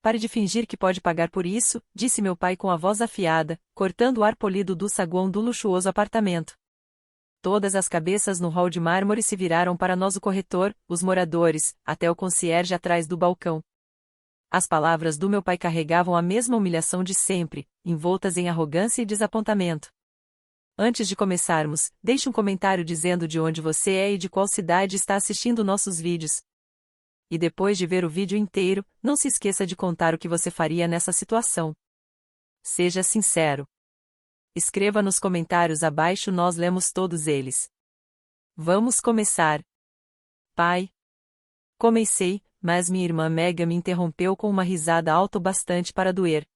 pare de fingir que pode pagar por isso, disse meu pai com a voz afiada, cortando o ar polido do saguão do luxuoso apartamento. Todas as cabeças no hall de mármore se viraram para nós, o corretor, os moradores, até o concierge atrás do balcão. As palavras do meu pai carregavam a mesma humilhação de sempre, envoltas em arrogância e desapontamento. Antes de começarmos, deixe um comentário dizendo de onde você é e de qual cidade está assistindo nossos vídeos. E depois de ver o vídeo inteiro, não se esqueça de contar o que você faria nessa situação. Seja sincero. Escreva nos comentários abaixo, nós lemos todos eles. Vamos começar. Pai. Comecei, mas minha irmã Megan me interrompeu com uma risada alta o bastante para doer.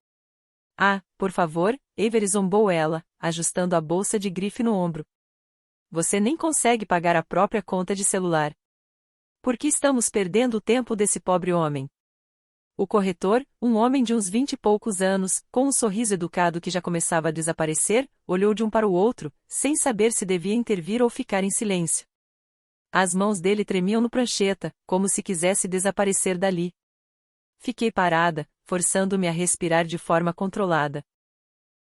Ah, por favor, Avery, zombou ela, ajustando a bolsa de grife no ombro. Você nem consegue pagar a própria conta de celular. Por que estamos perdendo o tempo desse pobre homem? O corretor, um homem de uns 20 e poucos anos, com um sorriso educado que já começava a desaparecer, olhou de um para o outro, sem saber se devia intervir ou ficar em silêncio. As mãos dele tremiam no prancheta, como se quisesse desaparecer dali. Fiquei parada, forçando-me a respirar de forma controlada.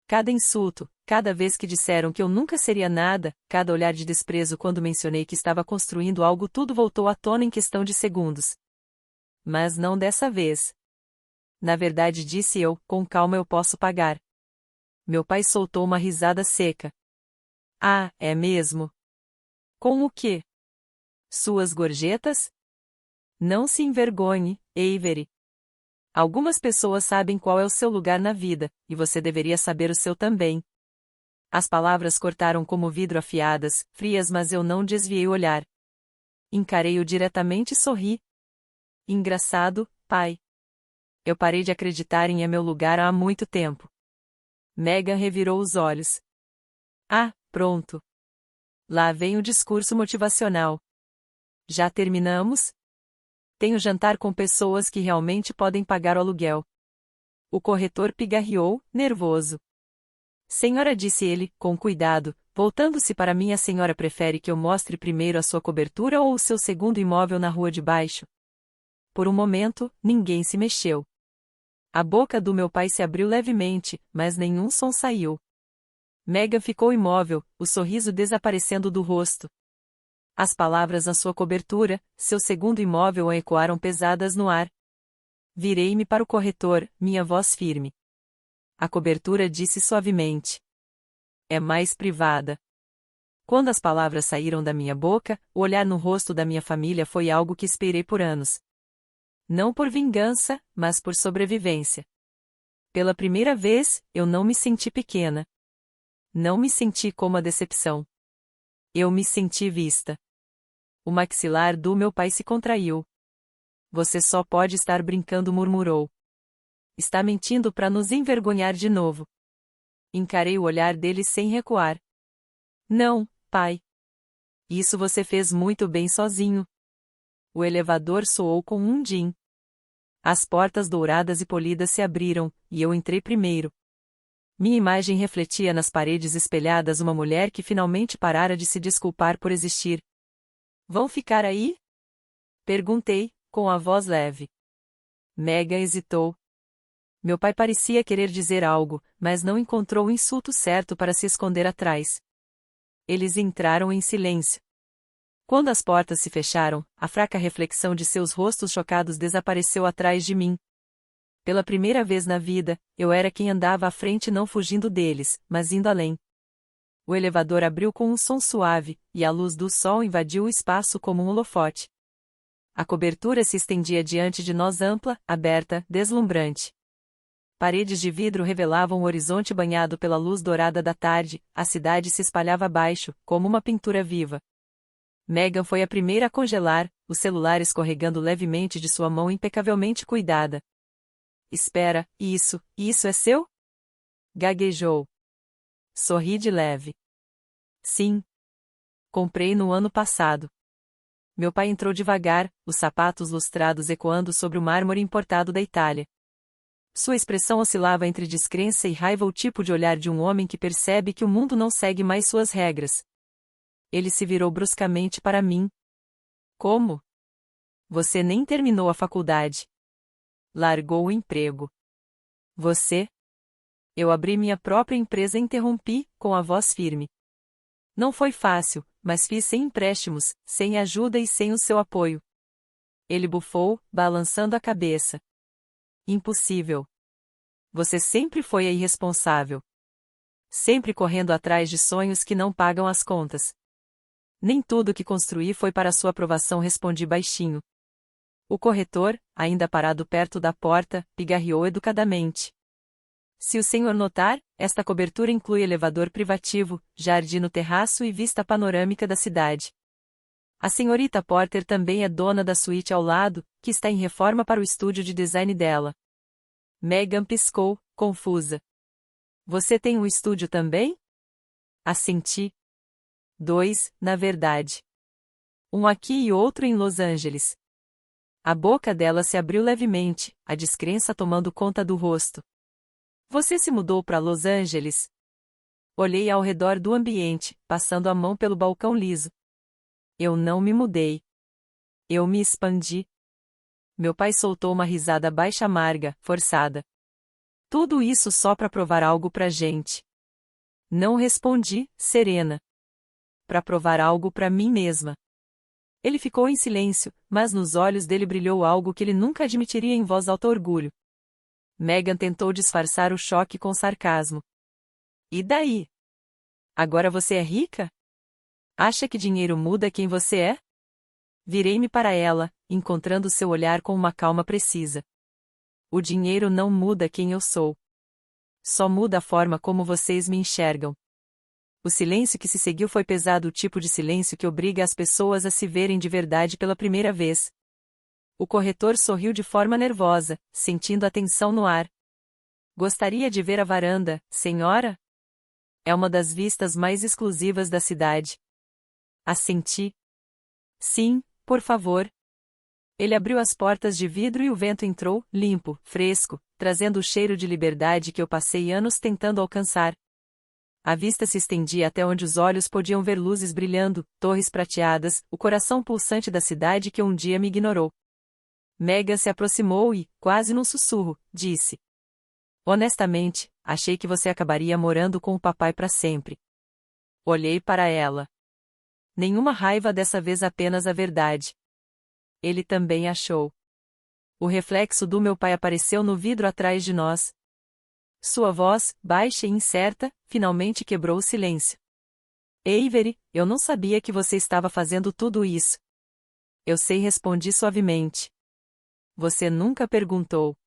Cada insulto, cada vez que disseram que eu nunca seria nada, cada olhar de desprezo quando mencionei que estava construindo algo, tudo voltou à tona em questão de segundos. Mas não dessa vez. Na verdade, disse eu, com calma, eu posso pagar. Meu pai soltou uma risada seca. Ah, é mesmo? Com o quê? Suas gorjetas? Não se envergonhe, Avery. Algumas pessoas sabem qual é o seu lugar na vida, e você deveria saber o seu também. As palavras cortaram como vidro afiadas, frias, mas eu não desviei o olhar. Encarei-o diretamente e sorri. Engraçado, pai. Eu parei de acreditar em meu lugar há muito tempo. Megan revirou os olhos. Ah, pronto. Lá vem o discurso motivacional. Já terminamos? Tenho jantar com pessoas que realmente podem pagar o aluguel. O corretor pigarreou, nervoso. Senhora, disse ele, com cuidado, voltando-se para mim, a senhora prefere que eu mostre primeiro a sua cobertura ou o seu segundo imóvel na rua de baixo? Por um momento, ninguém se mexeu. A boca do meu pai se abriu levemente, mas nenhum som saiu. Megan ficou imóvel, o sorriso desaparecendo do rosto. As palavras na sua cobertura, seu segundo imóvel, ecoaram pesadas no ar. Virei-me para o corretor, minha voz firme. A cobertura, disse suavemente. É mais privada. Quando as palavras saíram da minha boca, o olhar no rosto da minha família foi algo que esperei por anos. Não por vingança, mas por sobrevivência. Pela primeira vez, eu não me senti pequena. Não me senti como a decepção. Eu me senti vista. O maxilar do meu pai se contraiu. Você só pode estar brincando, murmurou. Está mentindo para nos envergonhar de novo. Encarei o olhar dele sem recuar. Não, pai. Isso você fez muito bem sozinho. O elevador soou com um din. As portas douradas e polidas se abriram, e eu entrei primeiro. Minha imagem refletia nas paredes espelhadas uma mulher que finalmente parara de se desculpar por existir. Vão ficar aí? Perguntei, com a voz leve. Megan hesitou. Meu pai parecia querer dizer algo, mas não encontrou o insulto certo para se esconder atrás. Eles entraram em silêncio. Quando as portas se fecharam, a fraca reflexão de seus rostos chocados desapareceu atrás de mim. Pela primeira vez na vida, eu era quem andava à frente, não fugindo deles, mas indo além. O elevador abriu com um som suave, e a luz do sol invadiu o espaço como um holofote. A cobertura se estendia diante de nós, ampla, aberta, deslumbrante. Paredes de vidro revelavam o horizonte banhado pela luz dourada da tarde, a cidade se espalhava abaixo, como uma pintura viva. Megan foi a primeira a congelar, o celular escorregando levemente de sua mão impecavelmente cuidada. Espera, isso é seu? Gaguejou. Sorri de leve. Sim. Comprei no ano passado. Meu pai entrou devagar, os sapatos lustrados ecoando sobre o mármore importado da Itália. Sua expressão oscilava entre descrença e raiva, o tipo de olhar de um homem que percebe que o mundo não segue mais suas regras. Ele se virou bruscamente para mim. Como? Você nem terminou a faculdade. largou o emprego. Você? Eu abri minha própria empresa e interrompi, com a voz firme. Não foi fácil, mas fiz sem empréstimos, sem ajuda e sem o seu apoio. Ele bufou, balançando a cabeça. Impossível. Você sempre foi a irresponsável. Sempre correndo atrás de sonhos que não pagam as contas. Nem tudo que construí foi para sua aprovação, respondi baixinho. O corretor, ainda parado perto da porta, pigarreou educadamente. Se o senhor notar, esta cobertura inclui elevador privativo, jardim no terraço e vista panorâmica da cidade. A senhorita Porter também é dona da suíte ao lado, que está em reforma para o estúdio de design dela. Megan piscou, confusa. Você tem um estúdio também? Assenti. 2, na verdade. Um aqui e outro em Los Angeles. A boca dela se abriu levemente, a descrença tomando conta do rosto. Você se mudou para Los Angeles? Olhei ao redor do ambiente, passando a mão pelo balcão liso. Eu não me mudei. Eu me expandi. Meu pai soltou uma risada baixa amarga, forçada. Tudo isso só para provar algo pra gente. Não respondi, serena. Para provar algo para mim mesma. Ele ficou em silêncio, mas nos olhos dele brilhou algo que ele nunca admitiria em voz alta: orgulho. Megan tentou disfarçar o choque com sarcasmo. E daí? Agora você é rica? Acha que dinheiro muda quem você é? Virei-me para ela, encontrando seu olhar com uma calma precisa. O dinheiro não muda quem eu sou. Só muda a forma como vocês me enxergam. O silêncio que se seguiu foi pesado, o tipo de silêncio que obriga as pessoas a se verem de verdade pela primeira vez. O corretor sorriu de forma nervosa, sentindo a tensão no ar. Gostaria de ver a varanda, senhora? É uma das vistas mais exclusivas da cidade. Assenti. Sim, por favor. Ele abriu as portas de vidro e o vento entrou, limpo, fresco, trazendo o cheiro de liberdade que eu passei anos tentando alcançar. A vista se estendia até onde os olhos podiam ver luzes brilhando, torres prateadas, o coração pulsante da cidade que um dia me ignorou. Megan se aproximou e, quase num sussurro, disse: honestamente, achei que você acabaria morando com o papai para sempre. Olhei para ela. Nenhuma raiva dessa vez, apenas a verdade. Ele também achou. O reflexo do meu pai apareceu no vidro atrás de nós. Sua voz, baixa e incerta, finalmente quebrou o silêncio. Avery, eu não sabia que você estava fazendo tudo isso. Eu sei, respondi suavemente. Você nunca perguntou.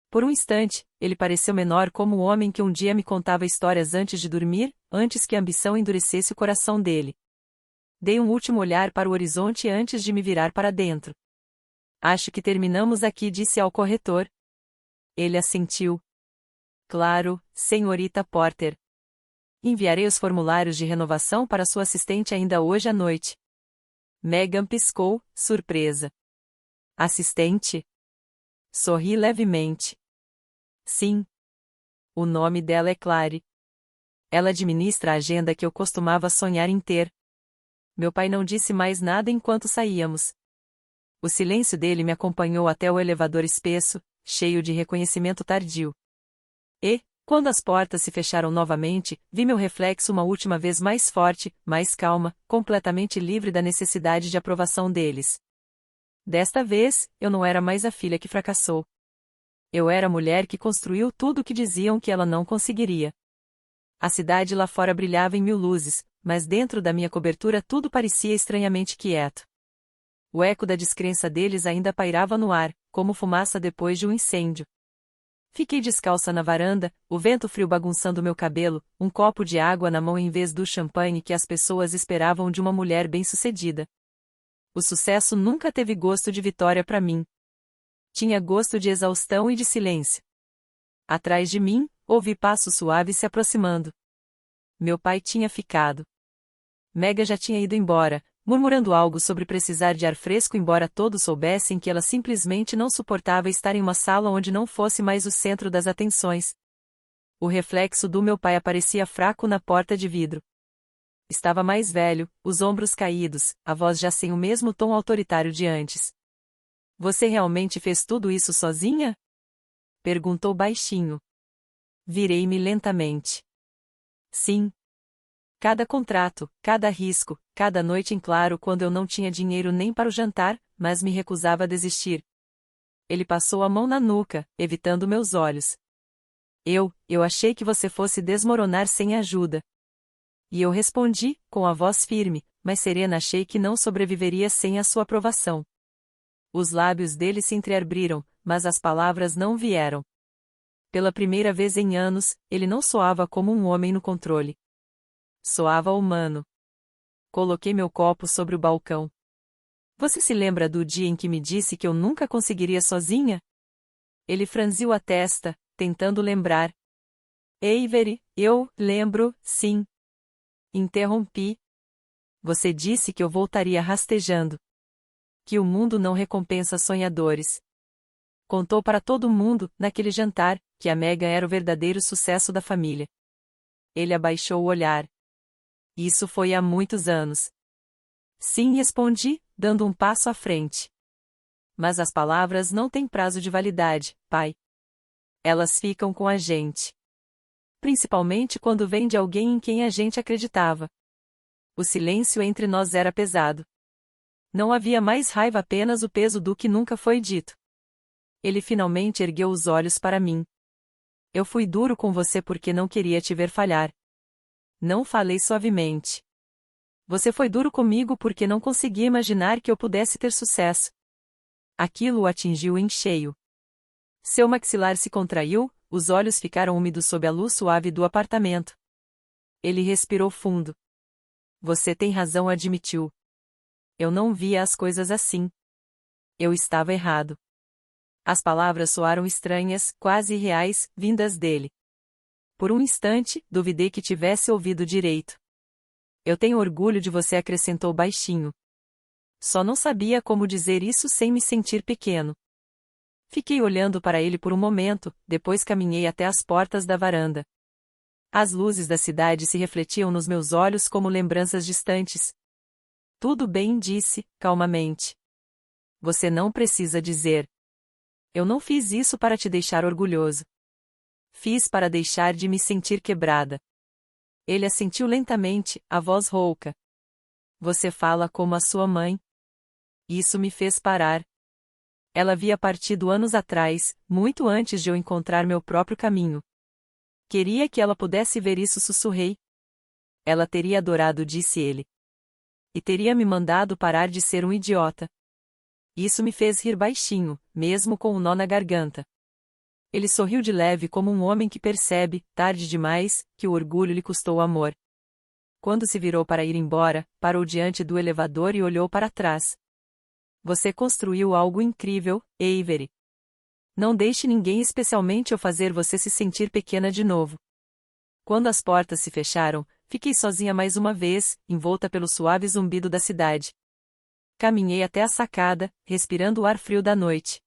Por um instante, ele pareceu menor, como o homem que um dia me contava histórias antes de dormir, antes que a ambição endurecesse o coração dele. Dei um último olhar para o horizonte antes de me virar para dentro. Acho que terminamos aqui, disse ao corretor. Ele assentiu. Claro, senhorita Porter. Enviarei os formulários de renovação para sua assistente ainda hoje à noite. Megan piscou, surpresa. Assistente? Sorri levemente. Sim. O nome dela é Clary. Ela administra a agenda que eu costumava sonhar em ter. Meu pai não disse mais nada enquanto saíamos. O silêncio dele me acompanhou até o elevador espesso, cheio de reconhecimento tardio. E, quando as portas se fecharam novamente, vi meu reflexo uma última vez mais forte, mais calma, completamente livre da necessidade de aprovação deles. Desta vez, eu não era mais a filha que fracassou. Eu era a mulher que construiu tudo o que diziam que ela não conseguiria. A cidade lá fora brilhava em mil luzes, mas dentro da minha cobertura tudo parecia estranhamente quieto. O eco da descrença deles ainda pairava no ar, como fumaça depois de um incêndio. Fiquei descalça na varanda, o vento frio bagunçando meu cabelo, um copo de água na mão em vez do champanhe que as pessoas esperavam de uma mulher bem-sucedida. O sucesso nunca teve gosto de vitória para mim. Tinha gosto de exaustão e de silêncio. Atrás de mim, ouvi passos suaves se aproximando. Meu pai tinha ficado. Megan já tinha ido embora, murmurando algo sobre precisar de ar fresco, embora todos soubessem que ela simplesmente não suportava estar em uma sala onde não fosse mais o centro das atenções. O reflexo do meu pai aparecia fraco na porta de vidro. Estava mais velho, os ombros caídos, a voz já sem o mesmo tom autoritário de antes. Você realmente fez tudo isso sozinha? Perguntou baixinho. Virei-me lentamente. Sim. Cada contrato, cada risco, cada noite em claro quando eu não tinha dinheiro nem para o jantar, mas me recusava a desistir. Ele passou a mão na nuca, evitando meus olhos. Eu achei que você fosse desmoronar sem ajuda. E eu respondi, com a voz firme, mas serena, achei que não sobreviveria sem a sua aprovação. Os lábios dele se entreabriram, mas as palavras não vieram. Pela primeira vez em anos, ele não soava como um homem no controle. Soava humano. Coloquei meu copo sobre o balcão. Você se lembra do dia em que me disse que eu nunca conseguiria sozinha? Ele franziu a testa, tentando lembrar. Avery, eu lembro, sim. Interrompi. Você disse que eu voltaria rastejando. Que o mundo não recompensa sonhadores. Contou para todo mundo, naquele jantar, que a Megan era o verdadeiro sucesso da família. Ele abaixou o olhar. Isso foi há muitos anos. Sim, respondi, dando um passo à frente. Mas as palavras não têm prazo de validade, pai. Elas ficam com a gente. Principalmente quando vem de alguém em quem a gente acreditava. O silêncio entre nós era pesado. Não havia mais raiva, apenas o peso do que nunca foi dito. Ele finalmente ergueu os olhos para mim. Eu fui duro com você porque não queria te ver falhar. Não falei suavemente. Você foi duro comigo porque não conseguia imaginar que eu pudesse ter sucesso. Aquilo o atingiu em cheio. Seu maxilar se contraiu, os olhos ficaram úmidos sob a luz suave do apartamento. Ele respirou fundo. Você tem razão, admitiu. Eu não via as coisas assim. Eu estava errado. As palavras soaram estranhas, quase irreais, vindas dele. Por um instante, duvidei que tivesse ouvido direito. Eu tenho orgulho de você, acrescentou baixinho. Só não sabia como dizer isso sem me sentir pequeno. Fiquei olhando para ele por um momento, depois caminhei até as portas da varanda. As luzes da cidade se refletiam nos meus olhos como lembranças distantes. Tudo bem, disse, calmamente. Você não precisa dizer. Eu não fiz isso para te deixar orgulhoso. Fiz para deixar de me sentir quebrada. Ele assentiu lentamente, a voz rouca. Você fala como a sua mãe. Isso me fez parar. Ela havia partido anos atrás, muito antes de eu encontrar meu próprio caminho. Queria que ela pudesse ver isso, sussurrei. Ela teria adorado, disse ele. E teria me mandado parar de ser um idiota. Isso me fez rir baixinho, mesmo com um nó na garganta. Ele sorriu de leve como um homem que percebe, tarde demais, que o orgulho lhe custou o amor. Quando se virou para ir embora, parou diante do elevador e olhou para trás. Você construiu algo incrível, Avery. Não deixe ninguém, especialmente eu, fazer você se sentir pequena de novo. Quando as portas se fecharam, fiquei sozinha mais uma vez, envolta pelo suave zumbido da cidade. Caminhei até a sacada, respirando o ar frio da noite.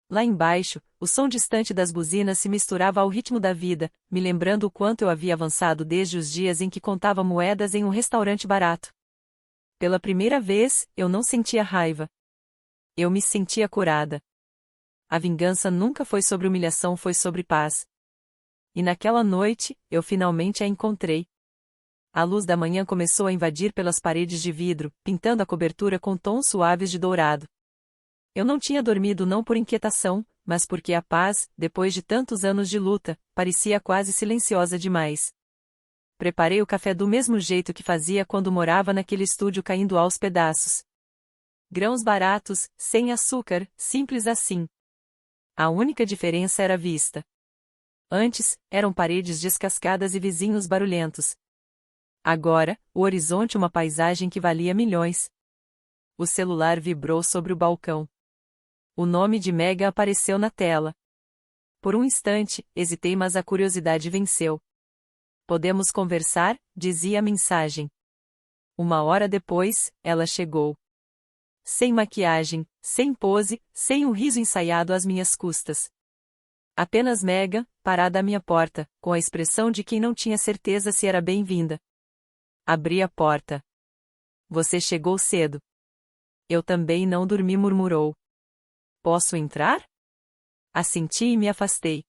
Lá embaixo, o som distante das buzinas se misturava ao ritmo da vida, me lembrando o quanto eu havia avançado desde os dias em que contava moedas em um restaurante barato. Pela primeira vez, eu não sentia raiva. Eu me sentia curada. A vingança nunca foi sobre humilhação, foi sobre paz. E naquela noite, eu finalmente a encontrei. A luz da manhã começou a invadir pelas paredes de vidro, pintando a cobertura com tons suaves de dourado. Eu não tinha dormido não por inquietação, mas porque a paz, depois de tantos anos de luta, parecia quase silenciosa demais. Preparei o café do mesmo jeito que fazia quando morava naquele estúdio caindo aos pedaços. Grãos baratos, sem açúcar, simples assim. A única diferença era a vista. Antes, eram paredes descascadas e vizinhos barulhentos. Agora, o horizonte, uma paisagem que valia milhões. O celular vibrou sobre o balcão. O nome de Megan apareceu na tela. Por um instante, hesitei, mas a curiosidade venceu. Podemos conversar? Dizia a mensagem. 1 hora depois, ela chegou. Sem maquiagem, sem pose, sem um riso ensaiado às minhas custas. Apenas Megan, parada à minha porta, com a expressão de quem não tinha certeza se era bem-vinda. Abri a porta. Você chegou cedo. Eu também não dormi, murmurou. Posso entrar? Assenti e me afastei.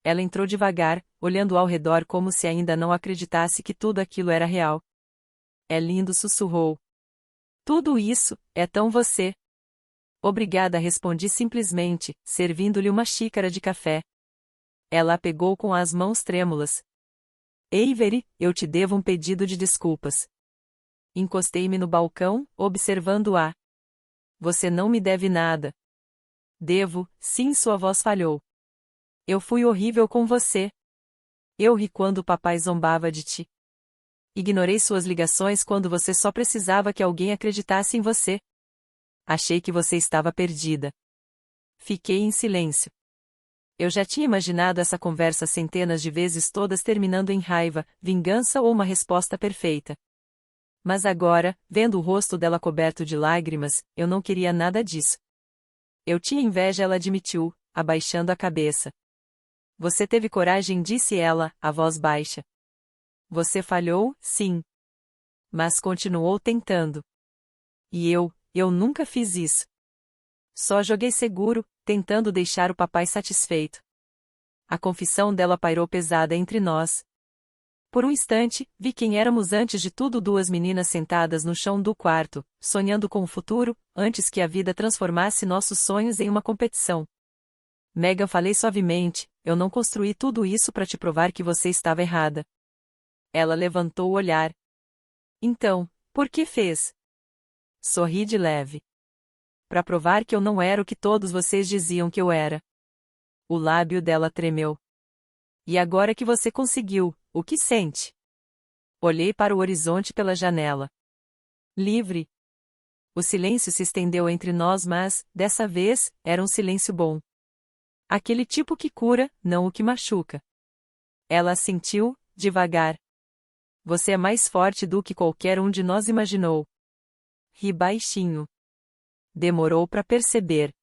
Ela entrou devagar, olhando ao redor como se ainda não acreditasse que tudo aquilo era real. É lindo, sussurrou. Tudo isso, é tão você. Obrigada, respondi simplesmente, servindo-lhe uma xícara de café. Ela a pegou com as mãos trêmulas. Avery, eu te devo um pedido de desculpas. Encostei-me no balcão, observando-a. Você não me deve nada. Devo, sim, sua voz falhou. Eu fui horrível com você. Eu ri quando o papai zombava de ti. Ignorei suas ligações quando você só precisava que alguém acreditasse em você. Achei que você estava perdida. Fiquei em silêncio. Eu já tinha imaginado essa conversa centenas de vezes, todas terminando em raiva, vingança ou uma resposta perfeita. Mas agora, vendo o rosto dela coberto de lágrimas, eu não queria nada disso. Eu tinha inveja, ela admitiu, abaixando a cabeça. Você teve coragem, disse ela, a voz baixa. Você falhou, sim. Mas continuou tentando. E eu nunca fiz isso. Só joguei seguro, tentando deixar o papai satisfeito. A confissão dela pairou pesada entre nós. Por um instante, vi quem éramos antes de tudo, duas meninas sentadas no chão do quarto, sonhando com o futuro, antes que a vida transformasse nossos sonhos em uma competição. Megan, falei suavemente, eu não construí tudo isso para te provar que você estava errada. Ela levantou o olhar. Então, por que fez? Sorri de leve. Para provar que eu não era o que todos vocês diziam que eu era. O lábio dela tremeu. E agora que você conseguiu, o que sente? Olhei para o horizonte pela janela. Livre. O silêncio se estendeu entre nós, mas, dessa vez, era um silêncio bom. Aquele tipo que cura, não o que machuca. Ela assentiu, devagar. Você é mais forte do que qualquer um de nós imaginou. Ri baixinho. Demorou para perceber.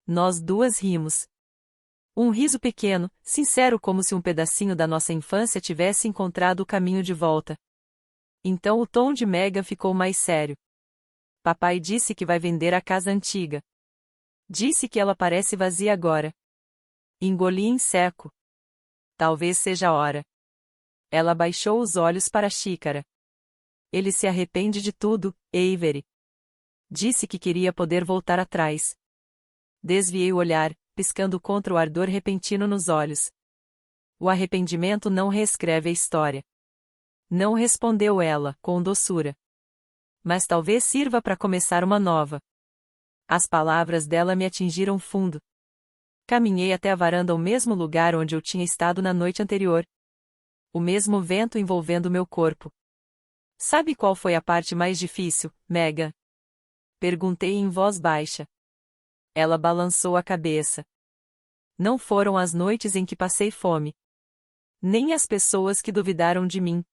Nós duas rimos. Um riso pequeno, sincero, como se um pedacinho da nossa infância tivesse encontrado o caminho de volta. Então o tom de Megan ficou mais sério. Papai disse que vai vender a casa antiga. Disse que ela parece vazia agora. Engoli em seco. Talvez seja a hora. Ela baixou os olhos para a xícara. Ele se arrepende de tudo, Avery. Disse que queria poder voltar atrás. Desviei o olhar, piscando contra o ardor repentino nos olhos. O arrependimento não reescreve a história. Não, respondeu ela, com doçura. Mas talvez sirva para começar uma nova. As palavras dela me atingiram fundo. Caminhei até a varanda, o mesmo lugar onde eu tinha estado na noite anterior. O mesmo vento envolvendo meu corpo. Sabe qual foi a parte mais difícil, Megan? Perguntei em voz baixa. Ela balançou a cabeça. Não foram as noites em que passei fome. Nem as pessoas que duvidaram de mim.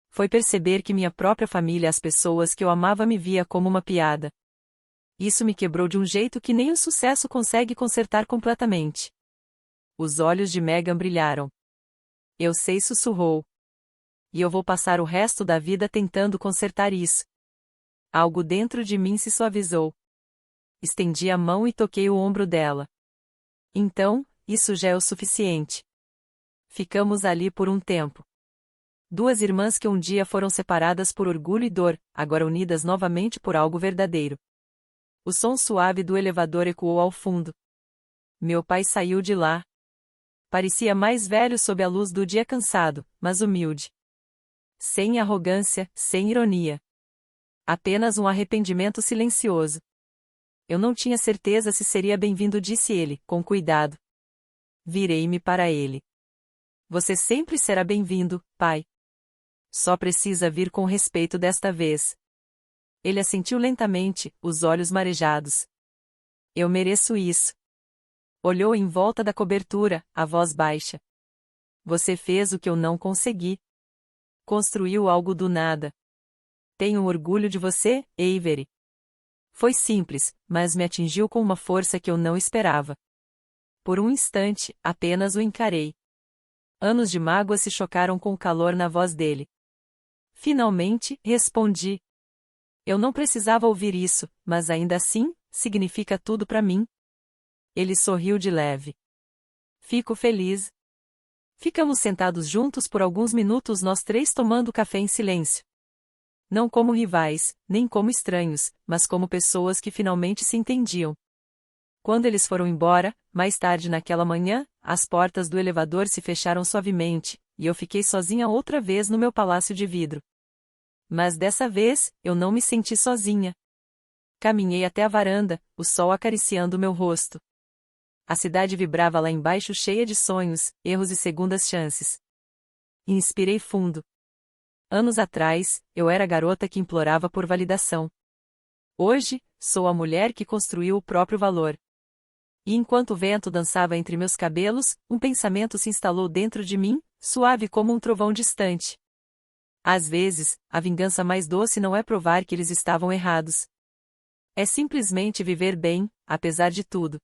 Foi perceber que minha própria família, as pessoas que eu amava, me via como uma piada. Isso me quebrou de um jeito que nem o sucesso consegue consertar completamente. Os olhos de Megan brilharam. Eu sei, sussurrou. E eu vou passar o resto da vida tentando consertar isso. Algo dentro de mim se suavizou. Estendi a mão e toquei o ombro dela. Então, isso já é o suficiente. Ficamos ali por um tempo. Duas irmãs que um dia foram separadas por orgulho e dor, agora unidas novamente por algo verdadeiro. O som suave do elevador ecoou ao fundo. Meu pai saiu de lá. Parecia mais velho sob a luz do dia, cansado, mas humilde. Sem arrogância, sem ironia. Apenas um arrependimento silencioso. Eu não tinha certeza se seria bem-vindo, disse ele, com cuidado. Virei-me para ele. Você sempre será bem-vindo, pai. Só precisa vir com respeito desta vez. Ele assentiu lentamente, os olhos marejados. Eu mereço isso. Olhou em volta da cobertura, a voz baixa. Você fez o que eu não consegui. Construiu algo do nada. Tenho orgulho de você, Avery. Foi simples, mas me atingiu com uma força que eu não esperava. Por um instante, apenas o encarei. Anos de mágoa se chocaram com o calor na voz dele. Finalmente, respondi. Eu não precisava ouvir isso, mas ainda assim, significa tudo para mim. Ele sorriu de leve. Fico feliz. Ficamos sentados juntos por alguns minutos, nós três tomando café em silêncio. Não como rivais, nem como estranhos, mas como pessoas que finalmente se entendiam. Quando eles foram embora, mais tarde naquela manhã, as portas do elevador se fecharam suavemente, e eu fiquei sozinha outra vez no meu palácio de vidro. Mas dessa vez, eu não me senti sozinha. Caminhei até a varanda, o sol acariciando meu rosto. A cidade vibrava lá embaixo, cheia de sonhos, erros e segundas chances. Inspirei fundo. Anos atrás, eu era a garota que implorava por validação. Hoje, sou a mulher que construiu o próprio valor. E enquanto o vento dançava entre meus cabelos, um pensamento se instalou dentro de mim, suave como um trovão distante. Às vezes, a vingança mais doce não é provar que eles estavam errados. É simplesmente viver bem, apesar de tudo.